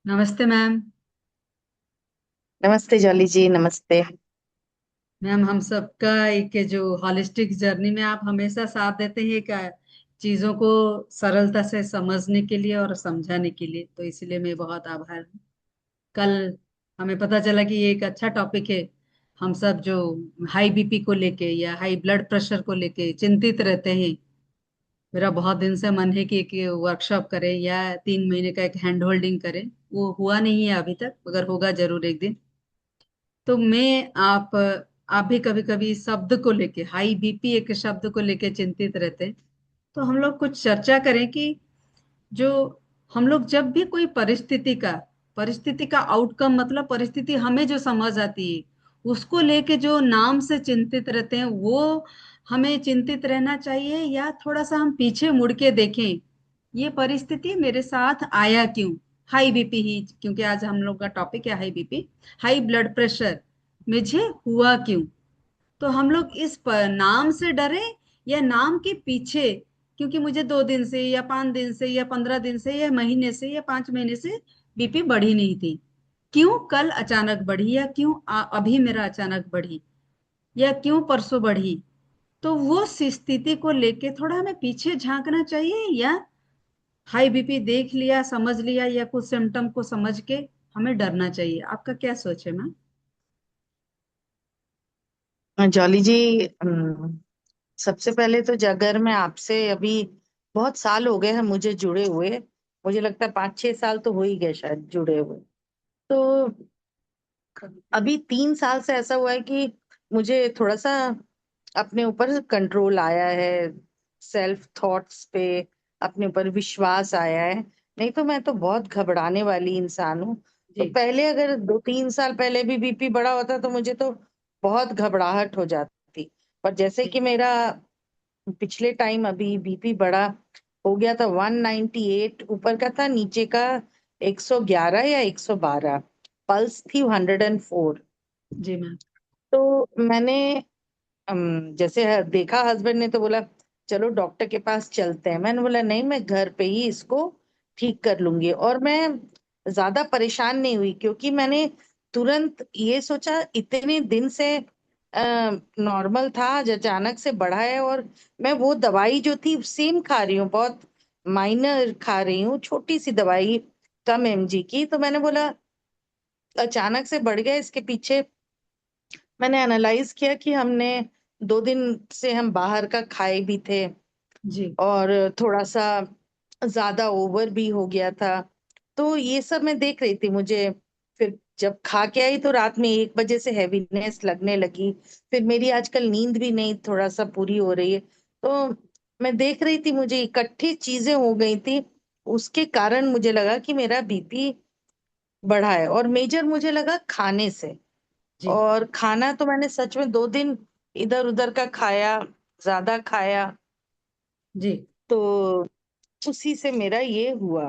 नमस्ते मैम। नमस्ते जॉली जी, नमस्ते। मैम, हम सबका एक जो हॉलिस्टिक जर्नी में आप हमेशा साथ देते हैं क्या, चीजों को सरलता से समझने के लिए और समझाने के लिए, तो इसलिए मैं बहुत आभार हूँ। कल हमें पता चला कि ये एक अच्छा टॉपिक है। हम सब जो हाई बीपी को लेके या हाई ब्लड प्रेशर को लेके चिंतित रहते हैं। मेरा बहुत दिन से मन है कि एक वर्कशॉप करें या 3 महीने का एक हैंड होल्डिंग करें। वो हुआ नहीं है अभी तक, मगर होगा जरूर एक दिन। तो मैं आप भी कभी कभी शब्द को लेके, हाई बीपी एक शब्द को लेके चिंतित रहते हैं। तो हम लोग कुछ चर्चा करें कि जो हम लोग जब भी कोई परिस्थिति का आउटकम, मतलब परिस्थिति हमें जो समझ आती है उसको लेके जो नाम से चिंतित रहते हैं, वो हमें चिंतित रहना चाहिए या थोड़ा सा हम पीछे मुड़ के देखें, ये परिस्थिति मेरे साथ आया क्यों। हाई बीपी ही, क्योंकि आज हम लोग का टॉपिक है high BP, high blood pressure मुझे हुआ क्यों। तो हम लोग नाम से डरे या नाम के पीछे, क्योंकि मुझे 2 दिन से या 5 दिन से या 15 दिन से या महीने से या 5 महीने से बीपी बढ़ी नहीं थी, क्यों कल अचानक बढ़ी, या क्यों अभी मेरा अचानक बढ़ी, या क्यों परसों बढ़ी। तो वो स्थिति को लेके थोड़ा हमें पीछे झांकना चाहिए, या हाई बीपी देख लिया समझ लिया या कुछ सिम्टम को समझ के हमें डरना चाहिए। आपका क्या सोच है मैम? जॉली जी, सबसे पहले तो अगर मैं आपसे अभी बहुत साल हो गए हैं मुझे जुड़े हुए। मुझे लगता है 5-6 साल तो हो ही गए शायद जुड़े हुए। तो अभी 3 साल से ऐसा हुआ है कि मुझे थोड़ा सा अपने ऊपर कंट्रोल आया है, सेल्फ थॉट्स पे अपने ऊपर विश्वास आया है। नहीं तो मैं तो बहुत घबराने वाली इंसान हूँ। तो जी। पहले अगर 2-3 साल पहले भी बीपी बढ़ा होता तो मुझे तो बहुत घबराहट हो जाती। पर जैसे जी। कि मेरा पिछले टाइम अभी बीपी बढ़ा हो गया था, 198 ऊपर का था, नीचे का 111 या 112, पल्स थी 104। जी मैम। तो मैंने जैसे देखा हस्बैंड ने तो बोला चलो डॉक्टर के पास चलते हैं। मैंने बोला नहीं, मैं घर पे ही इसको ठीक कर लूंगी। और मैं ज्यादा परेशान नहीं हुई क्योंकि मैंने तुरंत ये सोचा इतने दिन से नॉर्मल था, आज अचानक से बढ़ा है। और मैं वो दवाई जो थी सेम खा रही हूँ, बहुत माइनर खा रही हूँ, छोटी सी दवाई, कम एमजी की। तो मैंने बोला अचानक से बढ़ गया, इसके पीछे मैंने एनालाइज किया कि हमने 2 दिन से हम बाहर का खाए भी थे जी। और थोड़ा सा ज्यादा ओवर भी हो गया था। तो ये सब मैं देख रही थी। मुझे फिर जब खा के आई तो रात में 1 बजे से हैवीनेस लगने लगी। फिर मेरी आजकल नींद भी नहीं थोड़ा सा पूरी हो रही है। तो मैं देख रही थी, मुझे इकट्ठी चीजें हो गई थी। उसके कारण मुझे लगा कि मेरा बीपी बढ़ा है, और मेजर मुझे लगा खाने से। जी। और खाना तो मैंने सच में 2 दिन इधर उधर का खाया, ज्यादा खाया। जी। तो उसी से मेरा ये हुआ।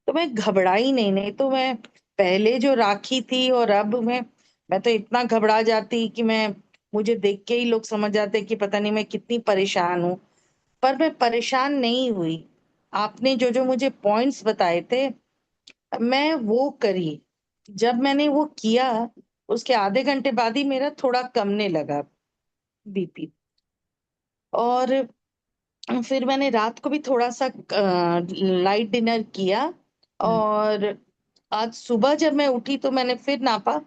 तो मैं घबराई नहीं, नहीं तो मैं पहले जो राखी थी और अब मैं तो इतना घबरा जाती कि मैं, मुझे देख के ही लोग समझ जाते कि पता नहीं मैं कितनी परेशान हूँ। पर मैं परेशान नहीं हुई। आपने जो जो मुझे पॉइंट्स बताए थे मैं वो करी। जब मैंने वो किया उसके आधे घंटे बाद ही मेरा थोड़ा कमने लगा बीपी। और फिर मैंने रात को भी थोड़ा सा लाइट डिनर किया। हम्म। और आज सुबह जब मैं उठी तो मैंने फिर नापा,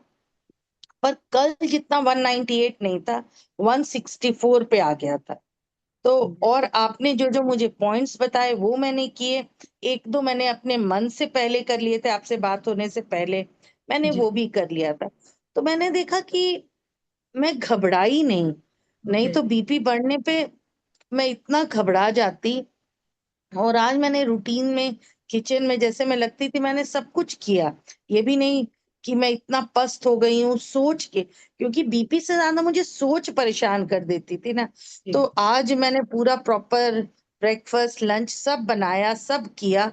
पर कल जितना 198 नहीं था, 164 पे आ गया था। तो और आपने जो जो मुझे पॉइंट्स बताए वो मैंने किए। एक दो मैंने अपने मन से पहले कर लिए थे, आपसे बात होने से पहले मैंने जी। वो भी कर लिया था। तो मैंने देखा कि मैं घबराई नहीं। नहीं ओके। तो बीपी बढ़ने पे मैं इतना घबरा जाती। और आज मैंने रूटीन में, किचन में जैसे मैं लगती थी मैंने सब कुछ किया। ये भी नहीं कि मैं इतना पस्त हो गई हूँ सोच के, क्योंकि बीपी से ज्यादा मुझे सोच परेशान कर देती थी ना। तो जी। आज मैंने पूरा प्रॉपर ब्रेकफास्ट लंच सब बनाया, सब किया।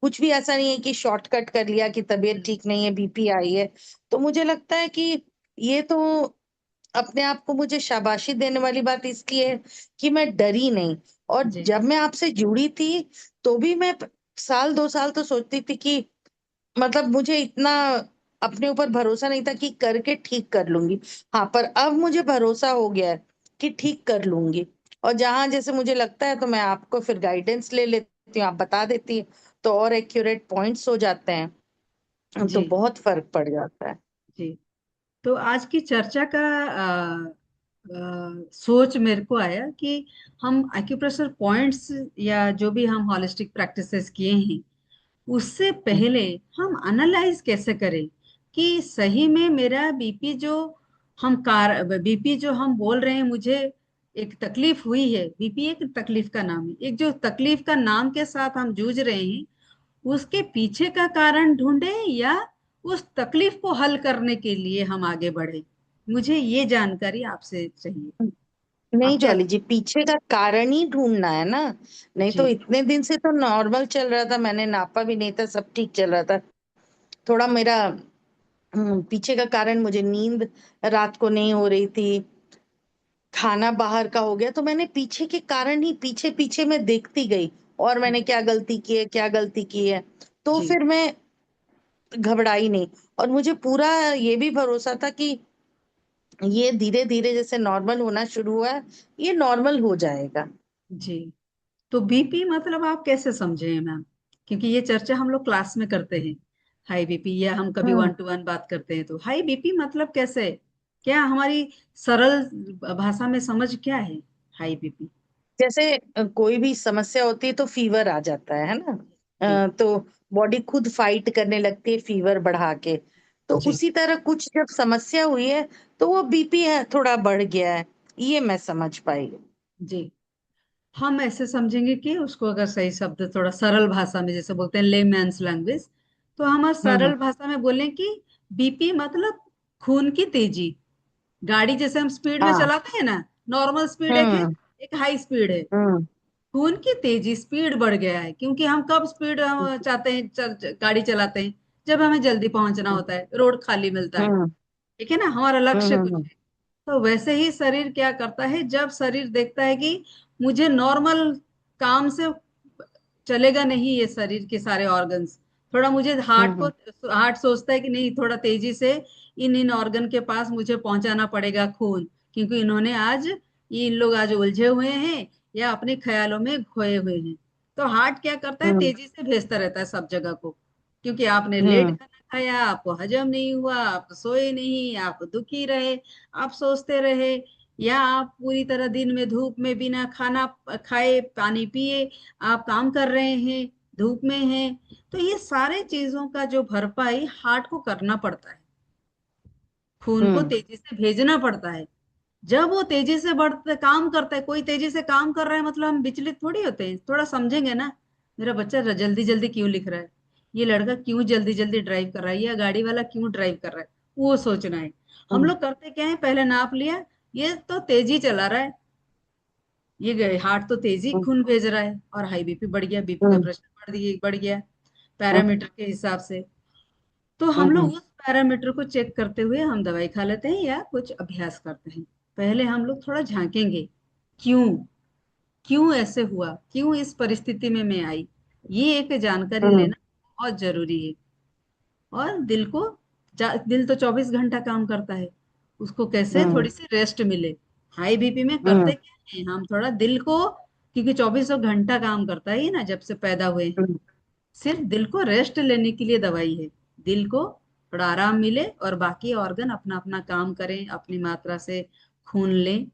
कुछ भी ऐसा नहीं है कि शॉर्टकट कर लिया कि तबीयत ठीक नहीं है बीपी आई है। तो मुझे लगता है कि ये तो अपने आप को मुझे शाबाशी देने वाली बात इसलिए है कि मैं डरी नहीं। और जी। जब मैं आपसे जुड़ी थी तो भी मैं साल 2 साल तो सोचती थी कि मतलब मुझे इतना अपने ऊपर भरोसा नहीं था कि करके ठीक कर लूंगी। हाँ, पर अब मुझे भरोसा हो गया है कि ठीक कर लूंगी। और जहां जैसे मुझे लगता है तो मैं आपको फिर गाइडेंस ले लेती हूँ, आप बता देती है, तो और एक्यूरेट पॉइंट्स हो जाते हैं, तो जी बहुत फर्क पड़ जाता है। जी। तो आज की चर्चा का सोच मेरे को आया कि हम एक्यूप्रेशर पॉइंट्स या जो भी हम हॉलिस्टिक प्रैक्टिसेस किए हैं उससे पहले हम एनालाइज कैसे करें कि सही में मेरा बीपी जो हम कार बीपी जो हम बोल रहे हैं मुझे एक तकलीफ हुई है। बीपी एक तकलीफ का नाम है, एक जो तकलीफ का नाम के साथ हम जूझ रहे हैं उसके पीछे का कारण ढूंढे या उस तकलीफ को हल करने के लिए हम आगे बढ़े। मुझे ये जानकारी आपसे चाहिए। नहीं आप क्या। जाली जी, पीछे का कारण ही ढूंढना है ना। नहीं तो जी इतने दिन से तो नॉर्मल चल रहा था, मैंने नापा भी नहीं था, सब ठीक चल रहा था। थोड़ा मेरा पीछे का कारण, मुझे नींद रात को नहीं हो रही थी, खाना बाहर का हो गया, तो मैंने पीछे के कारण ही पीछे पीछे मैं देखती गई, और मैंने क्या गलती की है, क्या गलती की है। तो जी फिर मैं घबराई नहीं, और मुझे पूरा ये भी भरोसा था कि ये धीरे धीरे जैसे नॉर्मल होना शुरू हुआ है, ये नॉर्मल हो जाएगा। जी। तो बीपी मतलब आप कैसे समझे हैं मैम, क्योंकि ये चर्चा हम लोग क्लास में करते हैं हाई बीपी, या हम कभी हम्म। वन टू वन बात करते हैं तो हाई बीपी मतलब कैसे, क्या हमारी सरल भाषा में समझ क्या है हाई बीपी। जैसे कोई भी समस्या होती है तो फीवर आ जाता है ना। जी तो बॉडी खुद फाइट करने लगती है फीवर बढ़ा के। तो जी उसी तरह कुछ जब समस्या हुई है तो वो बीपी है थोड़ा बढ़ गया है, ये मैं समझ पाई। जी। हम ऐसे समझेंगे कि उसको अगर सही शब्द थोड़ा सरल भाषा में जैसे बोलते हैं लेमैन्स लैंग्वेज, तो हम आज हम्म। सरल भाषा में बोलें कि बीपी मतलब खून की तेजी। गाड़ी जैसे हम स्पीड में हाँ। चलाते हैं ना, नॉर्मल स्पीड एक है, हम्म। एक हाई स्पीड है। हम्म। खून की तेजी स्पीड बढ़ गया है क्योंकि हम कब स्पीड चाहते हैं गाड़ी चलाते हैं, जब हमें जल्दी पहुंचना होता है, रोड खाली मिलता है। हम्म। ठीक है ना, हमारा लक्ष्य कुछ हम्म। है। तो वैसे ही शरीर क्या करता है, जब शरीर देखता है कि मुझे नॉर्मल काम से चलेगा नहीं ये शरीर के सारे ऑर्गन्स, थोड़ा मुझे हार्ट को, हम्म। हार्ट सोचता है कि नहीं थोड़ा तेजी से इन इन ऑर्गन के पास मुझे पहुंचाना पड़ेगा खून, क्योंकि इन्होंने आज, ये इन लोग आज उलझे हुए हैं या अपने ख्यालों में खोए हुए हैं। तो हार्ट क्या करता है, हम्म। तेजी से भेजता रहता है सब जगह को, क्योंकि आपने लेट हम्म। खाना खाया, आपको हजम नहीं हुआ, आप सोए नहीं, आप दुखी रहे, आप सोचते रहे, या आप पूरी तरह दिन में धूप में बिना खाना खाए पानी पिए आप काम कर रहे हैं, धूप में हैं। तो ये सारे चीजों का जो भरपाई हार्ट को करना पड़ता है, खून को हम्म। तेजी से भेजना पड़ता है। जब वो तेजी से बढ़ते काम करता है, कोई तेजी से काम कर रहा है मतलब हम विचलित थोड़ी होते हैं, थोड़ा समझेंगे ना, मेरा बच्चा जल्दी जल्दी क्यों लिख रहा है, ये लड़का क्यों जल्दी जल्दी ड्राइव कर रहा है, या गाड़ी वाला क्यों ड्राइव कर रहा है, वो सोचना है। हम हम्म। लोग करते क्या है, पहले नाप लिया, ये तो तेजी चला रहा है, ये गए हार्ट तो तेजी हम्म। खून भेज रहा है, और हाई बीपी बढ़ गया, बीपी का हम्म। प्रेशर बढ़ गया हम्म। पैरामीटर के हिसाब से। तो हम हम्म। लोग उस पैरामीटर को चेक करते हुए हम दवाई खा लेते हैं या कुछ अभ्यास करते हैं। पहले हम लोग थोड़ा झांकेंगे, क्यों, क्यों ऐसे हुआ, क्यों इस परिस्थिति में मैं आई, ये एक जानकारी हम्म। लेना बहुत जरूरी है। और दिल को, दिल तो 24 घंटा काम करता है, उसको कैसे हम्म। थोड़ी सी रेस्ट मिले। हाई बीपी में हम्म। करते क्या है, हम थोड़ा दिल को, क्योंकि 24 घंटा काम करता है ये ना जब से पैदा हुए हैं, हम्म। सिर्फ दिल को रेस्ट लेने के लिए दवाई है। दिल को थोड़ा आराम मिले और बाकी ऑर्गन अपना अपना काम करें, अपनी मात्रा से खून लें।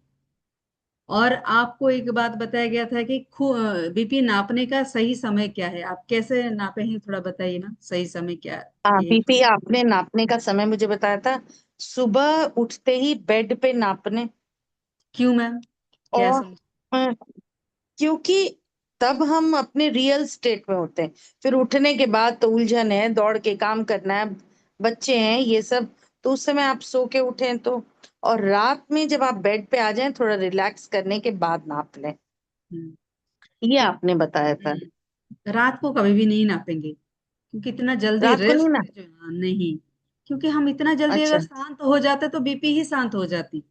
और आपको एक बात बताया गया था कि बीपी नापने का सही समय क्या है, आप कैसे नापे हैं थोड़ा बताइए ना, सही समय क्या हाँ, है। बीपी आपने नापने का समय मुझे बताया था, सुबह उठते ही बेड पे नापने। क्यों मैम, क्या और समझ। अ, क्योंकि तब हम अपने रियल स्टेट में होते हैं। फिर उठने के बाद तो उलझन है, दौड़ के काम करना है, बच्चे हैं ये सब, तो उस समय आप सो के उठें तो। और रात में जब आप बेड पे आ जाएं, थोड़ा रिलैक्स करने के बाद नाप लें, हम्म, ये आपने बताया था। रात को कभी भी नहीं नापेंगे, क्योंकि इतना जल्दी रात को नहीं रेस्ट ना। जो, हाँ, नहीं, क्योंकि हम इतना जल्दी अगर अच्छा। शांत हो जाते तो बीपी ही शांत हो जाती।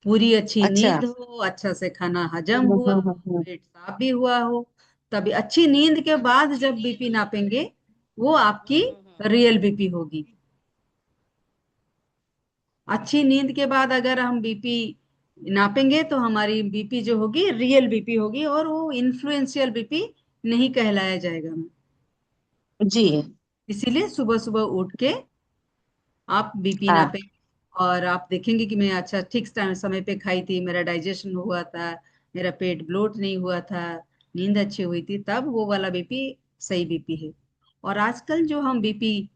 पूरी अच्छी अच्छा। नींद हो, अच्छा से खाना हजम हम्म। हुआ हो, पेट साफ भी हुआ हो, तभी अच्छी नींद के बाद जब बीपी नापेंगे वो आपकी रियल बीपी होगी। अच्छी नींद के बाद अगर हम बीपी नापेंगे तो हमारी बीपी जो होगी रियल बीपी होगी, और वो इन्फ्लुएंशियल बीपी नहीं कहलाया जाएगा मैम। जी। इसीलिए सुबह सुबह उठ के आप बीपी हाँ। नापें, और आप देखेंगे कि मैं अच्छा ठीक टाइम समय पे खाई थी, मेरा डाइजेशन हुआ था, मेरा पेट ब्लोट नहीं हुआ था, नींद अच्छी हुई थी, तब वो वाला बीपी सही बीपी है। और आजकल जो हम बीपी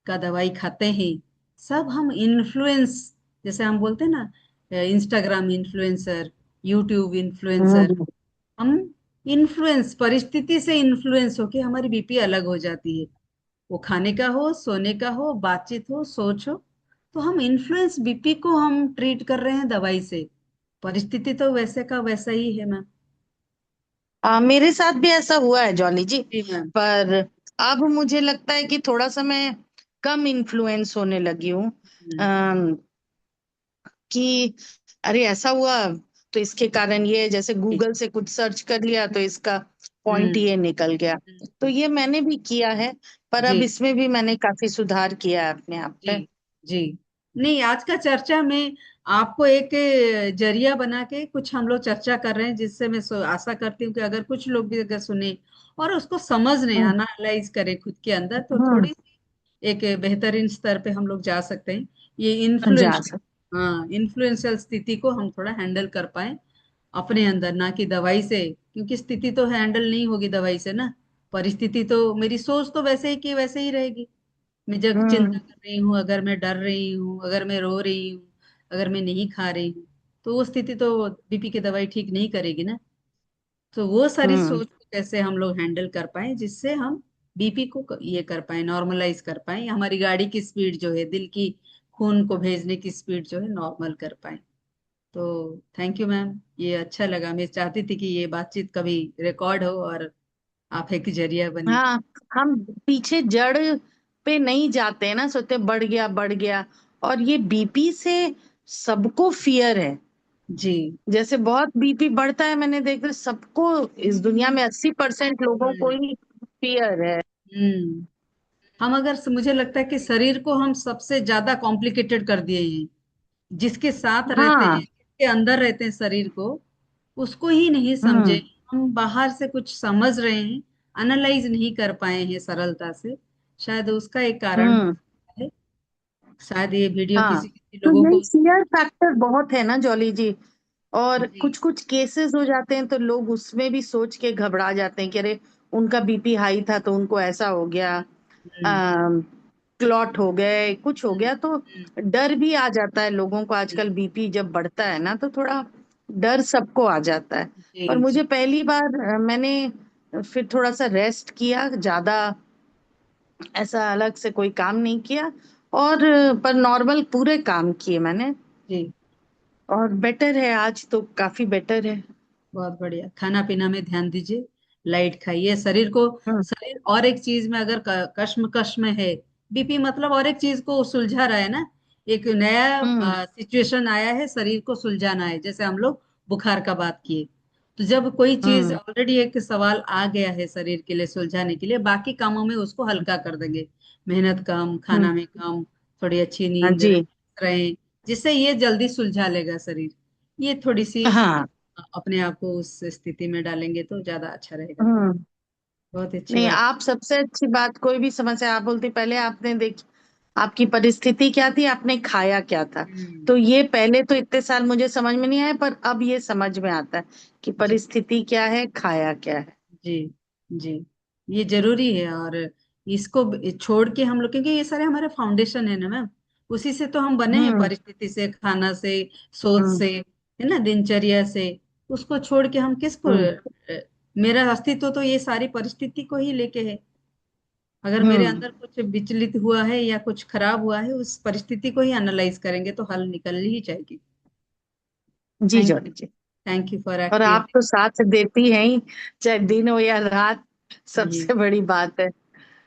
का दवाई खाते हैं, सब हम इन्फ्लुएंस, जैसे हम बोलते हैं ना, इंस्टाग्राम इन्फ्लुएंसर, यूट्यूब इन्फ्लुएंसर, हम्म। हम इन्फ्लुएंस, परिस्थिति से इन्फ्लुएंस होके हमारी बीपी अलग हो जाती है। वो खाने का हो, सोने का हो, बातचीत हो, सोच हो, तो हम इन्फ्लुएंस बीपी को हम ट्रीट कर रहे हैं दवाई से। परिस्थिति तो वैसे का वैसा ही है मैम। मेरे साथ भी ऐसा हुआ है जॉली जी। जी मैम। पर अब मुझे लगता है कि थोड़ा सा मैं कम इन्फ्लुएंस होने लगी हूँ। हम्म। अम, कि अरे ऐसा हुआ तो इसके कारण ये, जैसे जी। गूगल से कुछ सर्च कर लिया तो इसका पॉइंट हम्म। ये निकल गया। तो ये मैंने भी किया है, पर अब जी। इसमें भी मैंने काफी सुधार किया है अपने आप पे। जी। जी। नहीं, आज का चर्चा में आपको एक जरिया बना के कुछ हम लोग चर्चा कर रहे हैं, जिससे मैं आशा करती हूँ कि अगर कुछ लोग भी अगर सुने और उसको समझ लें, हम्म। एनालाइज करें खुद के अंदर, तो हम्म। थोड़ी सी एक बेहतरीन स्तर पे हम लोग जा सकते हैं। ये जा इन्फ्लुएंस, सक हाँ, इन्फ्लुएंशियल स्थिति को हम थोड़ा हैंडल कर पाए अपने अंदर, ना कि दवाई से, क्योंकि स्थिति तो हैंडल नहीं होगी दवाई से ना। परिस्थिति तो, मेरी सोच तो वैसे ही की वैसे ही रहेगी। मैं जब चिंता हम्म। कर रही हूँ, अगर मैं डर रही हूँ, अगर मैं रो रही हूँ, अगर मैं नहीं खा रही हूँ, तो वो स्थिति तो बीपी की दवाई ठीक नहीं करेगी ना। तो वो सारी हम्म। सोच को कैसे हम लोग हैंडल कर पाए, जिससे हम बीपी को ये कर पाए, नॉर्मलाइज कर पाए, हमारी गाड़ी की स्पीड जो है, दिल की खून को भेजने की स्पीड जो है नॉर्मल कर पाए। तो थैंक यू मैम, ये अच्छा लगा। मैं चाहती थी कि ये बातचीत कभी रिकॉर्ड हो और आप एक जरिया बने। हाँ, हम पीछे जड़ पे नहीं जाते हैं ना, सोचते बढ़ गया बढ़ गया। और ये बीपी से सबको फियर है। जी। जैसे बहुत बीपी बढ़ता है, मैंने देखा सबको, इस दुनिया में 80% लोगों को हम्म। ही फियर है। हम्म। हम अगर, मुझे लगता है कि शरीर को हम सबसे ज्यादा कॉम्प्लिकेटेड कर दिए हैं। जिसके साथ रहते हैं, हाँ। जिसके अंदर रहते हैं शरीर को, उसको ही नहीं समझे। हम्म। हम बाहर से कुछ समझ रहे हैं, एनालाइज नहीं कर पाए हैं सरलता से। शायद उसका एक कारण हो हम्म। सकता है। शायद ये वीडियो हाँ, किसी किसी तो लोगों यही को। फियर फैक्टर बहुत है ना जॉली जी। और जी। कुछ कुछ केसेस हो जाते हैं तो लोग उसमें भी सोच के घबरा जाते हैं कि अरे उनका बीपी हाई था तो उनको ऐसा हो गया, हम्म। क्लॉट हो गए, कुछ हो हम्म। गया। तो हम्म। डर भी आ जाता है लोगों को, आजकल बीपी जब बढ़ता है ना तो थोड़ा डर सबको आ जाता है। जी। पर जी। मुझे पहली बार मैंने फिर थोड़ा सा रेस्ट किया, ज्यादा ऐसा अलग से कोई काम नहीं किया। और पर नॉर्मल पूरे काम किए मैंने। जी। और बेटर है, आज तो काफी बेटर है। बहुत बढ़िया। खाना पीना में ध्यान दीजिए, लाइट खाइए शरीर को। हम्म। शरीर और एक चीज में अगर कश्म में है, बीपी मतलब और एक चीज को सुलझा रहा है ना, एक हम्म। नया सिचुएशन आया है, शरीर को सुलझाना है। जैसे हम लोग बुखार का बात किए, तो जब कोई चीज हम्म। ऑलरेडी, एक सवाल आ गया है शरीर के लिए सुलझाने के लिए, बाकी कामों में उसको हल्का कर देंगे। मेहनत कम, हम्म। खाना में कम, थोड़ी अच्छी हाँ नींद जी। रहे, जिससे ये जल्दी सुलझा लेगा शरीर। ये थोड़ी सी हाँ। अपने आप को उस स्थिति में डालेंगे तो ज्यादा अच्छा रहेगा। हम्म। बहुत अच्छी नहीं, बात। आप सबसे अच्छी बात, कोई भी समस्या आप बोलती, पहले आपने देख आपकी परिस्थिति क्या थी, आपने खाया क्या था। हम्म। तो ये पहले तो इतने साल मुझे समझ में नहीं आया, पर अब ये समझ में आता है कि जी। परिस्थिति क्या है, खाया क्या है। जी। जी। ये जरूरी है। और इसको छोड़ के हम लोग, क्योंकि ये सारे हमारे फाउंडेशन है ना मैम, उसी से तो हम बने हैं, हम्म। परिस्थिति से, खाना से, सोच हम्म। से, है ना, दिनचर्या से। उसको छोड़ के हम किसको, हम्म। मेरा अस्तित्व तो ये सारी परिस्थिति को ही लेके है। अगर मेरे हम्म। अंदर कुछ विचलित हुआ है या कुछ खराब हुआ है, उस परिस्थिति को ही एनालाइज करेंगे तो हल निकल ही जाएगी। जी thank Jolly ji. Thank you for और एक्टिव। आप तो साथ देती हैं ही, चाहे दिन हो या रात, नहीं। सबसे बड़ी बात है।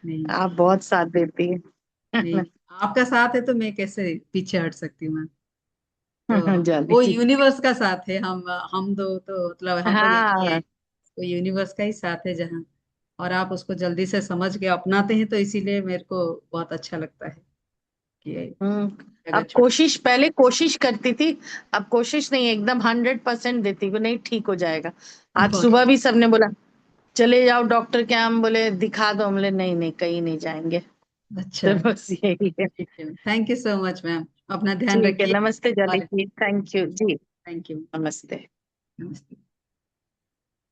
नहीं। आप बहुत साथ देती नहीं, हैं। आपका साथ है तो मैं कैसे पीछे हट सकती हूँ मैम। तो जॉली वो जी। यूनिवर्स का साथ है, हम दो तो मतलब हम लोग एक ही है। हाँ। तो यूनिवर्स का ही साथ है जहाँ। और आप उसको जल्दी से समझ के अपनाते हैं, तो इसीलिए मेरे को बहुत अच्छा लगता है कि अगर अब कोशिश, पहले कोशिश करती थी, अब कोशिश नहीं, एकदम 100% देती हूँ, नहीं ठीक हो जाएगा। आज बहुत सुबह भी सबने बोला चले जाओ डॉक्टर के, हम बोले दिखा दो, हम बोले नहीं नहीं कहीं नहीं जाएंगे। अच्छा। तो बस यही है। ठीक है, thank you so much ma'am. अपना ध्यान ठीक है, रखिए। नमस्ते और Janaki, thank you ji. Thank you. नमस्ते। नमस्ते।